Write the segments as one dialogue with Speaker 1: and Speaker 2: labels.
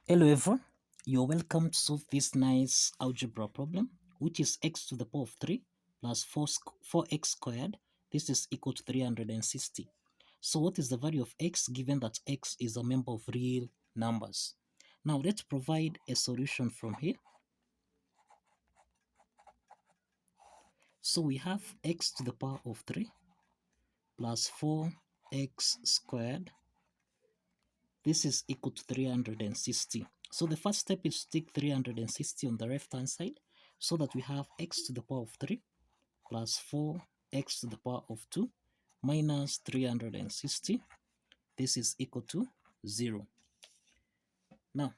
Speaker 1: Hello everyone, you're welcome to solve this nice algebra problem, which is x to the power of 3 plus 4x squared. This is equal to 360. So what is the value of x given that x is a member of real numbers? Now let's provide a solution from here. So we have x to the power of 3 plus 4x squared. This is equal to 360. So the first step is to take 360 on the left hand side so that we have x to the power of 3 plus 4x to the power of 2 minus 360. This is equal to 0. Now,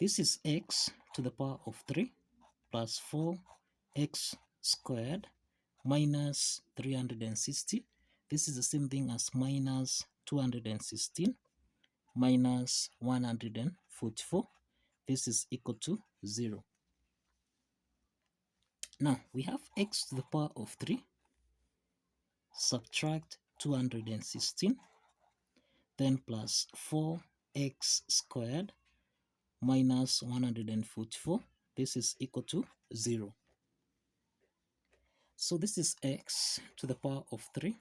Speaker 1: this is x to the power of 3 plus 4x squared minus 360. This is the same thing as minus 216 minus 144. This is equal to 0. Now we have x to the power of 3, subtract 216, then plus 4x squared minus 144. This is equal to 0. So this is x to the power of 3,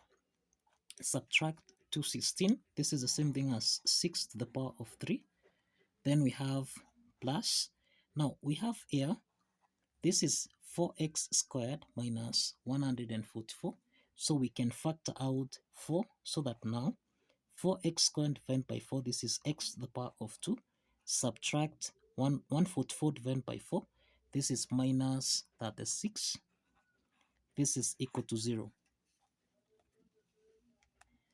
Speaker 1: subtract 216. This is the same thing as 6 to the power of 3. Then we have plus. Now we have here, this is 4x squared minus 144. So we can factor out 4 so that now 4x squared divided by 4, this is x to the power of 2. Subtract 144 divided by 4. This is minus 36. This is equal to 0.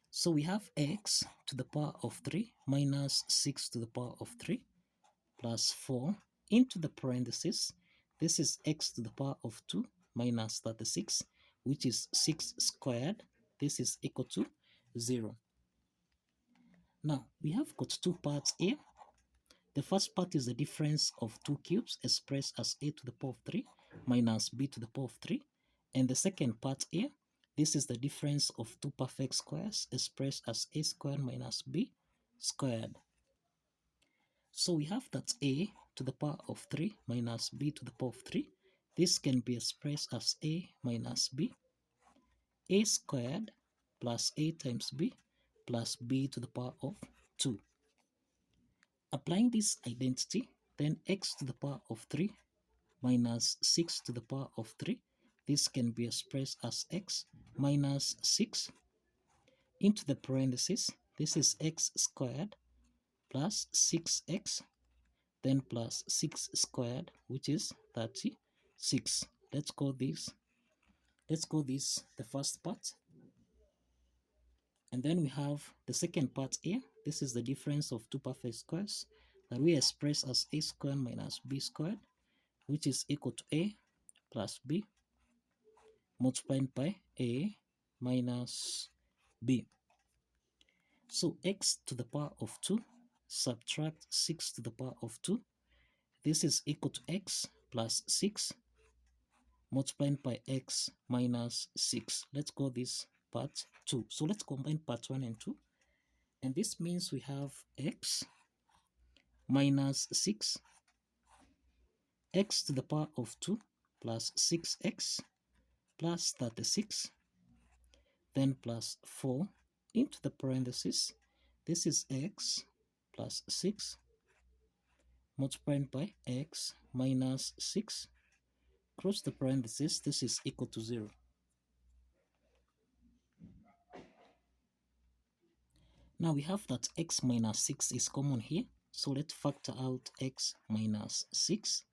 Speaker 1: So we have x to the power of 3 minus 6 to the power of 3 plus 4 into the parentheses. This is x to the power of 2 minus 36, which is 6 squared. This is equal to 0. Now, we have got two parts here. The first part is the difference of two cubes expressed as a to the power of 3 minus b to the power of 3. And the second part here, this is the difference of two perfect squares expressed as a squared minus b squared. So we have that a to the power of 3 minus b to the power of 3. This can be expressed as a minus b, a squared plus a times b plus b to the power of 2. Applying this identity, then x to the power of 3 minus 6 to the power of 3. This can be expressed as x minus 6 into the parentheses. This is x squared plus 6x, then plus 6 squared, which is 36. Let's call this the first part. And then we have the second part here. This is the difference of two perfect squares that we express as a squared minus b squared, which is equal to a plus b multiplied by a minus b. So x to the power of 2 subtract 6 to the power of 2. This is equal to x plus 6 multiplied by x minus 6. Let's call this part 2. So let's combine part 1 and 2. And this means we have x minus 6, x to the power of 2 plus 6x plus 36, then plus 4 into the parentheses. This is x plus 6 multiplied by x minus 6. Close the parentheses. This is equal to 0. Now we have that x minus 6 is common here. So let's factor out x minus 6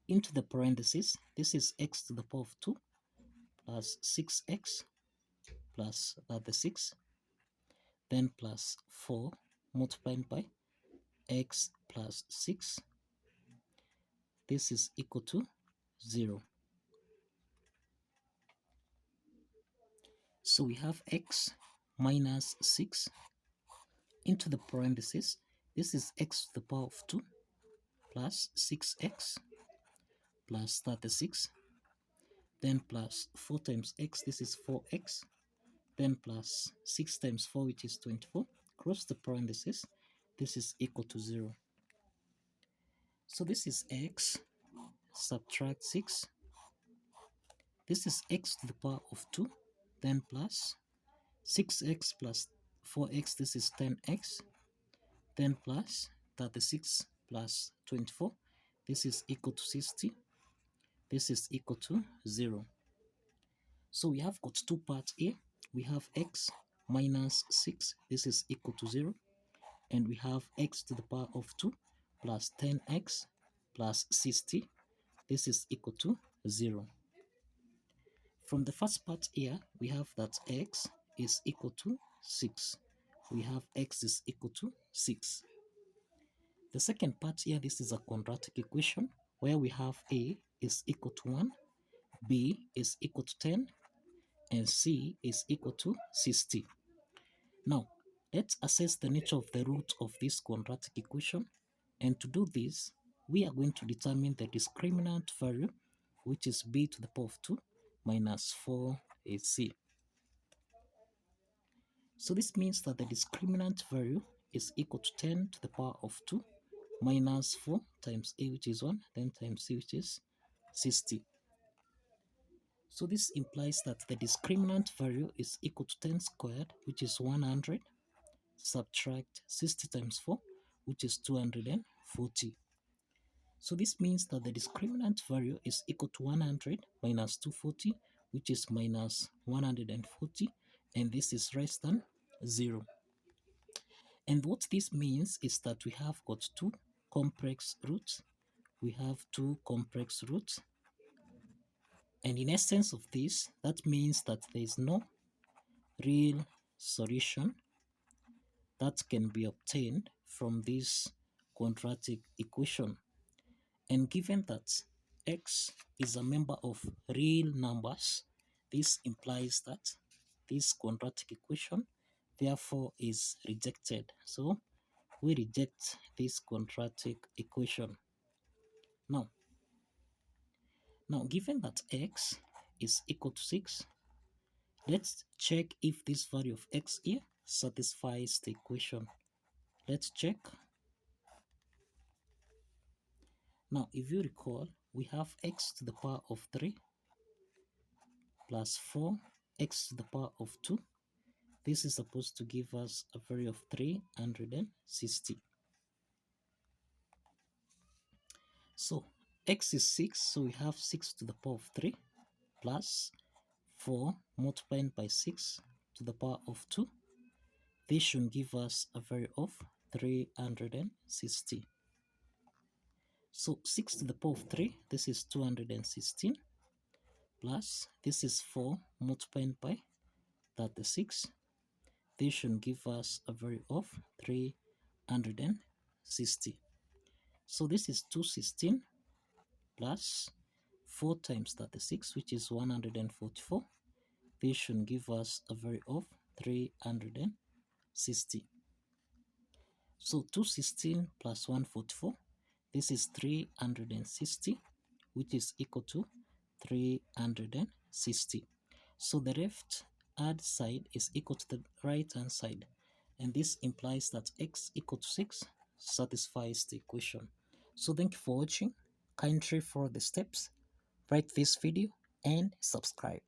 Speaker 1: into the parentheses. This is x to the power of 2 plus 6x plus 36, then plus 4 multiplied by x plus 6. This is equal to 0. So we have x minus 6 into the parentheses. This is x to the power of 2 plus 6x plus 36, then plus 4 times x, this is 4x, then plus 6 times 4, which is 24. Cross the parentheses. this is equal to 0. So this is x, subtract 6. This is x to the power of 2, then plus 6x plus 4x, this is 10x, then plus 36 plus 24, this is equal to 60, this is equal to 0. So we have got two parts here. We have x minus 6, this is equal to 0, and we have x to the power of 2 plus 10x plus 60, this is equal to 0. From the first part here, we have that x is equal to 6. We have x is equal to 6. The second part here, this is a quadratic equation where we have a is equal to 1, b is equal to 10, and c is equal to 60. Now, let's assess the nature of the root of this quadratic equation. And to do this, we are going to determine the discriminant value, which is b to the power of 2 minus 4ac. So this means that the discriminant value is equal to 10 to the power of 2 minus 4 times a, which is 1, then times c, which is 60. So this implies that the discriminant value is equal to 10 squared, which is 100, subtract 60 times 4, which is 240. So this means that the discriminant value is equal to 100 minus 240, which is minus 140, and this is less than 0. And what this means is that we have got two complex roots. We have two complex roots. And in essence of this, that means that there is no real solution that can be obtained from this quadratic equation. And given that x is a member of real numbers, this implies that this quadratic equation therefore is rejected. So we reject this quadratic equation. Now given that x is equal to 6, let's check if this value of x here satisfies the equation. Let's check. Now, if you recall, we have x to the power of 3 plus 4x to the power of 2. This is supposed to give us a value of 360. So, x is 6, so we have 6 to the power of 3 plus 4 multiplied by 6 to the power of 2. This should give us a value of 360. So 6 to the power of 3, this is 216, plus this is 4 multiplied by 36. This should give us a value of 360. So this is 216 plus 4 times 36, which is 144. This should give us a value of 360. So 216 plus 144, this is 360, which is equal to 360. So the left hand side is equal to the right hand side, and this implies that x equal to 6 satisfies the equation. So thank you for watching. Kindly follow the steps, like this video, and subscribe.